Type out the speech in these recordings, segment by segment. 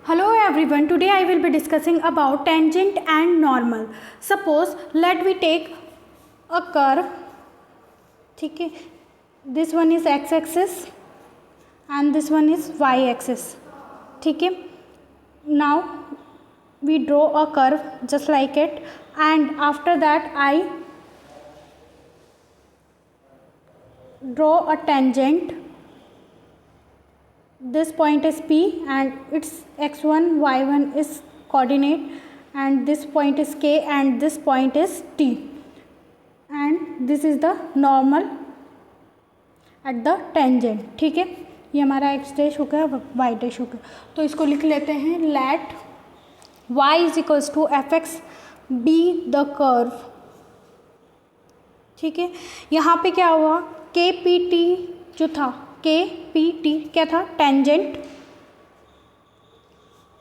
Hello everyone, today I will be discussing about tangent and normal. Suppose let we take a curve, ठीक है, this one is x axis and this one is y axis, ठीक है. Now we draw a curve just like it, and after that I draw a tangent. This point is P and its x1 y1 is coordinate, and this point is K and this point is T, and this is the normal at the tangent. ठीक है, ये हमारा x dash हो गया, y dash हो गया. तो इसको लिख लेते हैं, let y is equals to f x be the curve. ठीक है, यहाँ पे क्या हुआ, के पी टी जो था, के पी टी क्या था, tangent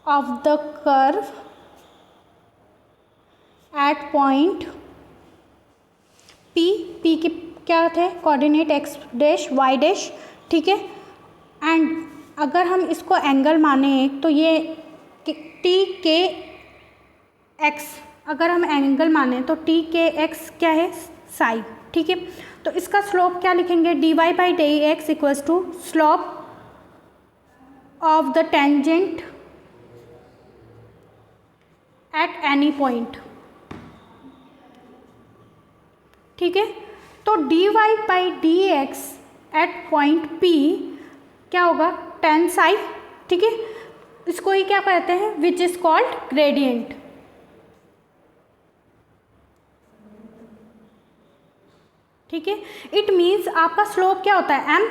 of the curve at point P. P के क्या थे, coordinate x dash y dash. ठीक है, एंड अगर हम इसको एंगल माने तो ये टी के एक्स, अगर हम एंगल माने तो टी के एक्स क्या है, साई. ठीक है, तो इसका स्लोप क्या लिखेंगे, d y by d x equals to slope of the tangent at any point. ठीक है, तो d y by d x at point P क्या होगा, टेन साई. ठीक है, इसको ही क्या कहते हैं, विच इज कॉल्ड ग्रेडियंट. ठीक है, इट मीन्स आपका स्लोप क्या होता है, m.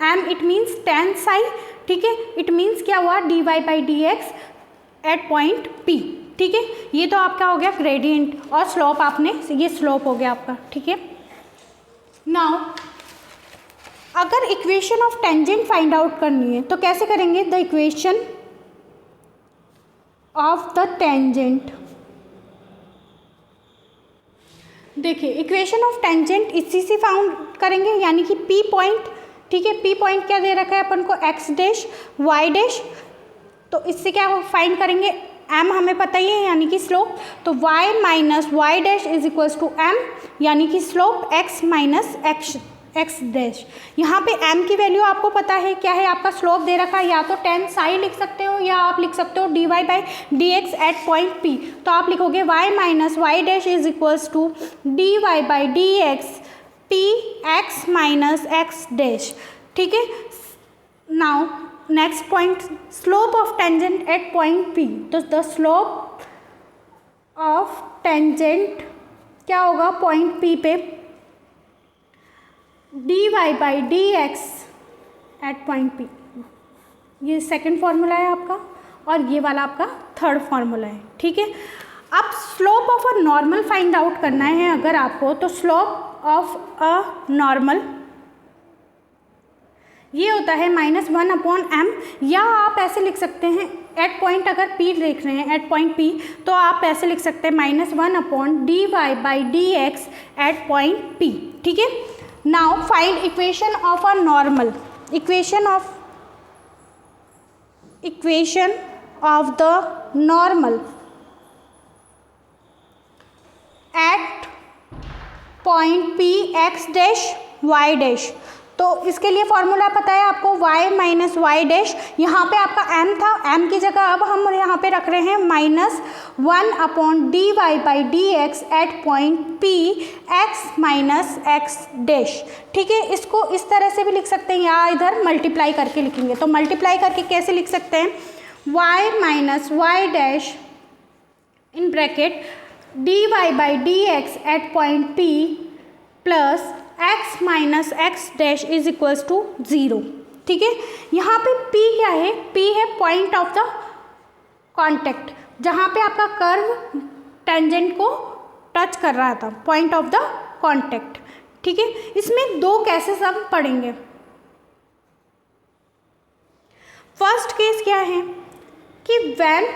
M it means tan psi. ठीक है, इट मीन्स क्या हुआ, d y by d x at point P. ठीक है, ये तो आपका हो गया ग्रेडियंट, और स्लोप आपने, ये स्लोप हो गया आपका. ठीक है, नाउ अगर equation of tangent find out करनी है तो कैसे करेंगे, the equation of the tangent. देखिए, इक्वेशन ऑफ टेंजेंट इसी से फाउंड करेंगे, यानी कि पी पॉइंट. ठीक है, पी पॉइंट क्या दे रखा है अपन को, एक्स डैश वाई डैश. तो इससे क्या फाइंड करेंगे, एम हमें पता ही है, यानी कि स्लोप. तो y minus y dash is equals to m, यानी कि slope x minus x dash. यहाँ पे m की वैल्यू आपको पता है क्या है, आपका स्लोप दे रखा है, या तो टेन साई लिख सकते हो या आप लिख सकते हो d y by d x at point P. तो आप लिखोगे y minus y dash is equals to d y by d x P x minus x dash. ठीक है, now next point, slope of tangent at point P. तो the slope of tangent क्या होगा, point P पे d y by d x at point P. ये second formula है आपका, और ये वाला आपका थर्ड फार्मूला है. ठीक है, अब slope of a normal find out करना है अगर आपको, तो स्लोप ऑफ अ नॉर्मल ये होता है -1 अपॉन एम, या आप ऐसे लिख सकते हैं एट पॉइंट, अगर पी लिख रहे हैं एट पॉइंट पी तो आप ऐसे लिख सकते हैं -1 upon d y by d x at point P. ठीक है, now find equation of a normal, equation of the normal at point P x dash y dash. तो इसके लिए फॉर्मूला पता है आपको, y माइनस वाई डैश. यहाँ पे आपका m था, m की जगह अब हम यहाँ पे रख रहे हैं -1 upon d y by d x at point p x minus x dash. ठीक है, इसको इस तरह से भी लिख सकते हैं, या इधर मल्टीप्लाई करके लिखेंगे. तो मल्टीप्लाई करके कैसे लिख सकते हैं, y minus y dash in bracket d y by d x at point p plus x minus x dash is equals to 0. ठीक है, यहाँ पे p क्या है, p है पॉइंट ऑफ द कॉन्टैक्ट, जहाँ पे आपका कर्व टेंजेंट को टच कर रहा था, पॉइंट ऑफ द कॉन्टैक्ट. ठीक है, इसमें दो केसेस हम पढ़ेंगे. फर्स्ट केस क्या है कि when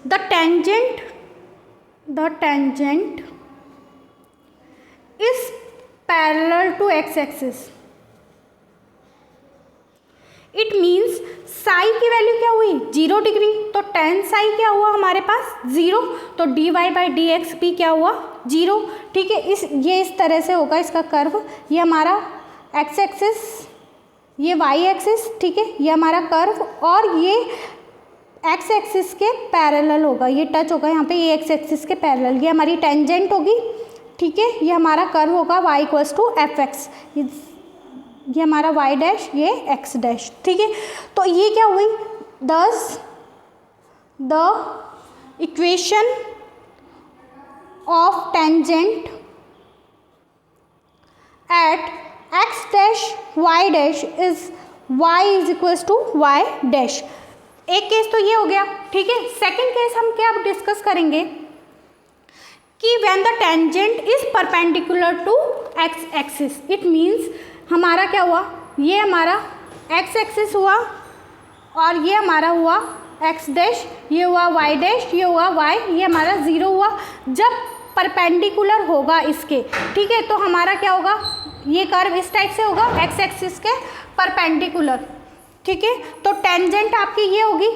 the tangent is parallel to x axis. It means psi Sai की वैल्यू क्या हुई 0 डिग्री, तो टेन साई क्या हुआ हमारे पास 0, तो dy बाई डी एक्स भी क्या हुआ 0। ठीक है, ये इस तरह से होगा इसका कर्व, ये हमारा एक्स एक्सिस, ये वाई एक्सिस, ठीक है, ये हमारा कर्व, और ये एक्स एक्सिस के पैरेलल होगा, ये टच होगा यहाँ पे, ये एक्स एक्सिस के पैरेलल, ये हमारी टेंजेंट होगी। ठीक है, ये हमारा कर्व होगा y equals to f x, ये हमारा y डैश, ये x डैश। ठीक है, तो ये क्या हुई, thus the equation of tangent at x dash y डैश is y is equals to y dash. एक केस तो ये हो गया। ठीक है, सेकेंड केस हम क्या डिस्कस करेंगे कि when the tangent is perpendicular to x axis, it means हमारा क्या हुआ, ये हमारा एक्स एक्सिस हुआ और ये हमारा हुआ एक्स डैश, ये हुआ वाई डैश, ये हुआ वाई, ये हमारा 0 हुआ। जब परपेंडिकुलर होगा इसके, ठीक है, तो हमारा क्या होगा, ये कर्व इस टाइप से होगा एक्स एक्सिस के परपेंडिकुलर। ठीक है, तो टेंजेंट आपकी ये होगी,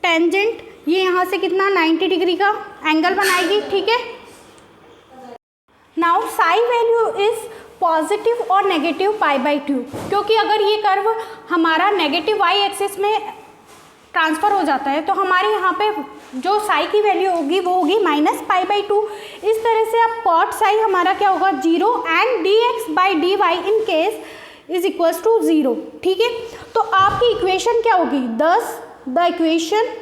टेंजेंट ये यहाँ से कितना 90 डिग्री का एंगल बनाएगी। ठीक है, now Sai value is positive और नेगेटिव π/2, क्योंकि अगर ये कर्व हमारा नेगेटिव वाई एक्सिस में ट्रांसफ़र हो जाता है तो हमारे यहाँ पे जो साई की वैल्यू होगी वो होगी -π/2। इस तरह से अब कॉट साई हमारा क्या होगा 0 and dx by dy in case is equals to 0। ठीक है, तो आपकी इक्वेशन क्या होगी, thus the equation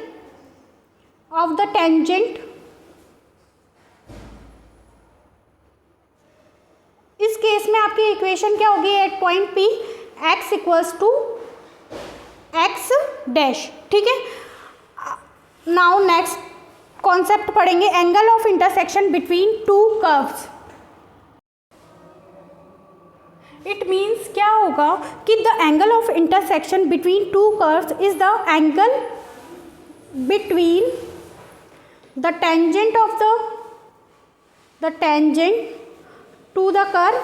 of the tangent, इस केस में आपकी इक्वेशन क्या होगी at point P x equals to x dash. ठीक है, नाउ नेक्स्ट कॉन्सेप्ट पढ़ेंगे, angle of intersection between two curves. It means क्या होगा कि the angle of intersection between two curves is the angle between the tangent of the tangent to the curve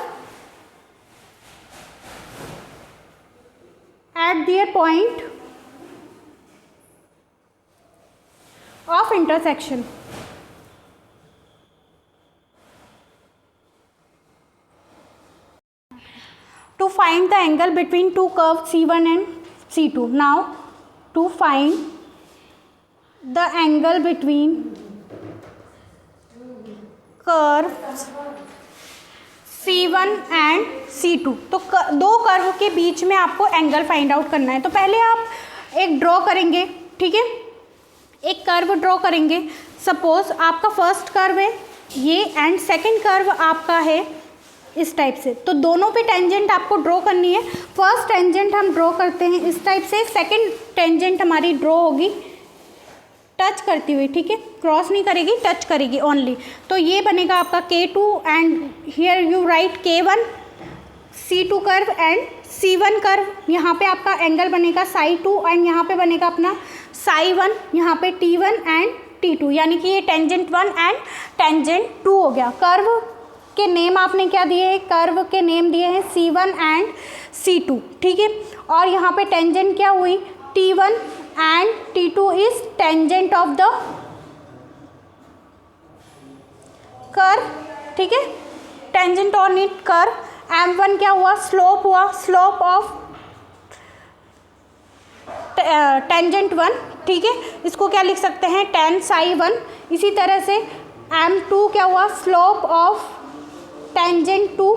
at their point of intersection. To find the angle between two curves C1 and C2. Now to find the angle between curves C1 and C2, तो दो curve के बीच में आपको angle find out करना है। तो पहले आप एक ड्रॉ करेंगे। ठीक है, एक कर्व ड्रॉ करेंगे। सपोज आपका फर्स्ट कर्व है ये एंड सेकंड कर्व आपका है इस टाइप से, तो दोनों पे टेंजेंट आपको ड्रॉ करनी है। फर्स्ट टेंजेंट हम ड्रॉ करते हैं इस टाइप से, सेकंड टेंजेंट हमारी ड्रॉ होगी टच करती हुई। ठीक है, क्रॉस नहीं करेगी, टच करेगी ओनली। तो ये बनेगा आपका K2 and here you right K1, C2 curve and C1 curve. यहाँ पे आपका एंगल बनेगा साई2 एंड यहाँ पे बनेगा अपना साई1, यहाँ पे T1 एंड T2, यानी कि ये टेंजेंट 1 एंड टेंजेंट 2 हो गया। कर्व के नेम आपने क्या दिए हैं, कर्व के नेम दिए हैं C1 एंड C2। ठीक है, और यहाँ पे टेंजेंट क्या हुई T1 and T2 is tangent of the curve। ठीक है, tangent on it curve। M1 क्या हुआ, स्लोप हुआ, स्लोप ऑफ टेंजेंट 1। ठीक है, इसको क्या लिख सकते हैं tan psi1। इसी तरह से M2 क्या हुआ, स्लोप ऑफ टेंजेंट 2,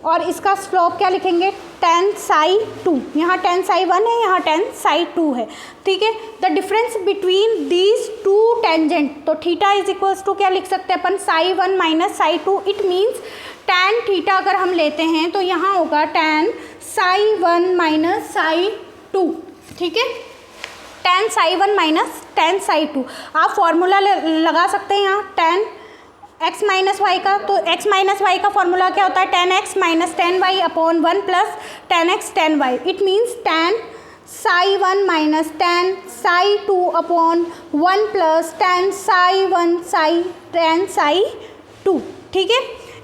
और इसका स्लोप क्या लिखेंगे tan psi2। यहाँ tan psi1 है, यहाँ tan psi2 है। ठीक है, the difference between these two tangent, तो थीटा इज इक्वल्स टू क्या लिख सकते हैं अपन psi1 minus psi2। It means tan theta अगर हम लेते हैं तो यहाँ होगा tan psi1 माइनस psi2। ठीक है, tan psi1 minus tan psi2। आप फॉर्मूला लगा सकते हैं यहाँ tan x माइनस वाई का, तो x माइनस वाई का फॉर्मूला क्या होता है tan x minus tan y upon 1 plus tan x tan y। It means tan psi1 minus tan psi2 upon 1 plus tan psi1 tan psi2। ठीक है,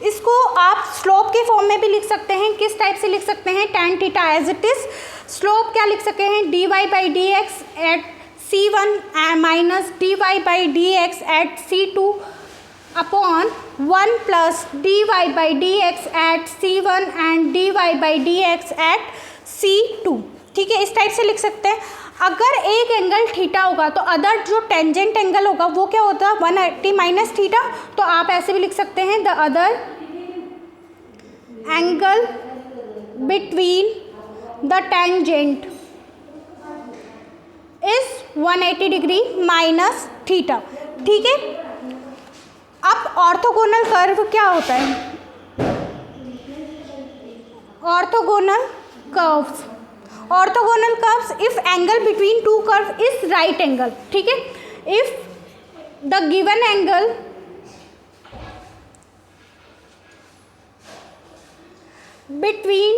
इसको आप स्लोप के फॉर्म में भी लिख सकते हैं। किस टाइप से लिख सकते हैं, tan theta as it is slope क्या लिख सकते हैं, dy by d x at C1 minus dy by d x at C2 upon 1 plus dy by d x at C1 and dy by d x at C2। ठीक है, इस type से लिख सकते हैं। अगर एक एंगल थीटा होगा तो अदर जो टेंजेंट एंगल होगा वो क्या होता है, 180 माइनस थीटा। तो आप ऐसे भी लिख सकते हैं, the other angle between the tangent is 180 degree minus theta. ठीक है, अब ऑर्थोगोनल कर्व क्या होता है, orthogonal curves, orthogonal curves if angle between two curve is right angle. ठीक है, if the given angle between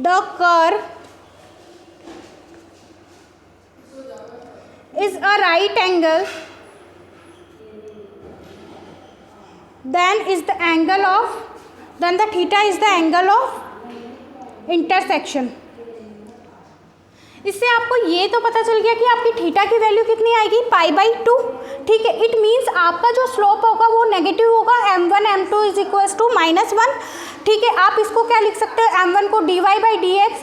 the curve is a right angle, then the theta is the angle of intersection। इससे आपको ये तो पता चल गया कि आपकी थीटा की वैल्यू कितनी आएगी, π/2। ठीक है, इट मीन्स आपका जो स्लोप होगा वो नेगेटिव होगा, m1 m2 is equals to -1। ठीक है, आप इसको क्या लिख सकते हो, m1 को dy by d x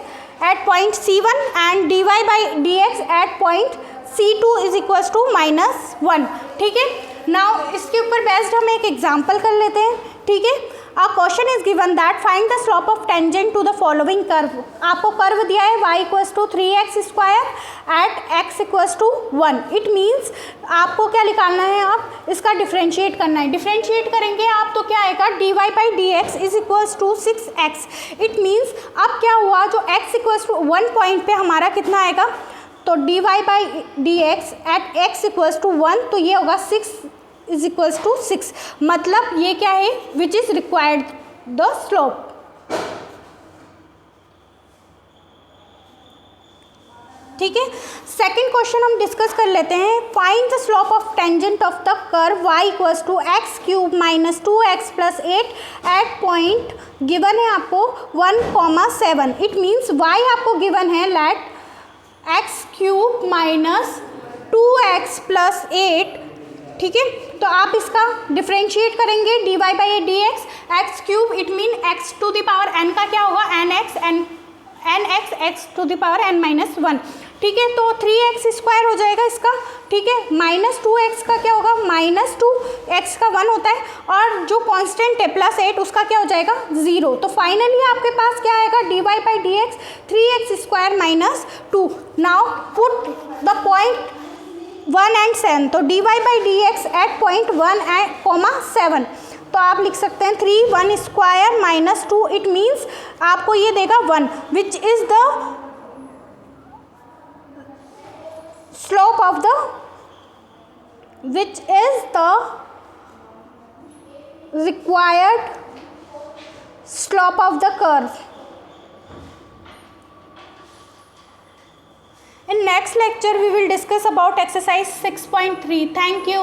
at point C1 and dy by d x at point C2 is equals to -1। ठीक है, नाउ इसके ऊपर बेस्ड हम एक एग्जाम्पल कर लेते हैं। ठीक है, a question is given that find the slope of tangent to the following curve. आपको कर्व दिया है y equals to 3x square at x equals to 1। It means आपको क्या निकालना है, आप इसका डिफ्रेंशिएट करना है। डिफ्रेंशिएट करेंगे आप तो क्या आएगा, dy by d x is equals to 6x। It means अब क्या हुआ, जो x इक्वल्स टू 1 पॉइंट पे हमारा कितना आएगा, तो dy by d x at x equals to 1, तो ये होगा 6 इज इक्वल्स टू 6। मतलब ये क्या है, which is required the slope. ठीक है, सेकेंड क्वेश्चन हम डिस्कस कर लेते हैं। Find the slope of tangent of the curve y equals to x cube minus 2x plus 8 at point given है आपको 1,7। इट मीन्स y आपको गिवन है let x cube minus 2x plus 8। ठीक है, तो आप इसका डिफ्रेंशिएट करेंगे, dy by d x x cube, it mean x to the power n का क्या होगा, nx x to the power n minus 1। ठीक है, तो 3x स्क्वायर हो जाएगा इसका। ठीक है, -2x का क्या होगा, -2x का 1 होता है, और जो कांस्टेंट है +8 उसका क्या हो जाएगा 0। तो फाइनली आपके पास क्या आएगा, dy by d x 3x square minus 2। Now put the point 1 and 7, तो dy by d x at point 1, 7। तो आप लिख सकते हैं 3 1 स्क्वायर माइनस 2। इट मीन्स आपको ये देगा 1, which is the slope of the required slope of the curve। In next lecture we will discuss about exercise 6.3. Thank you.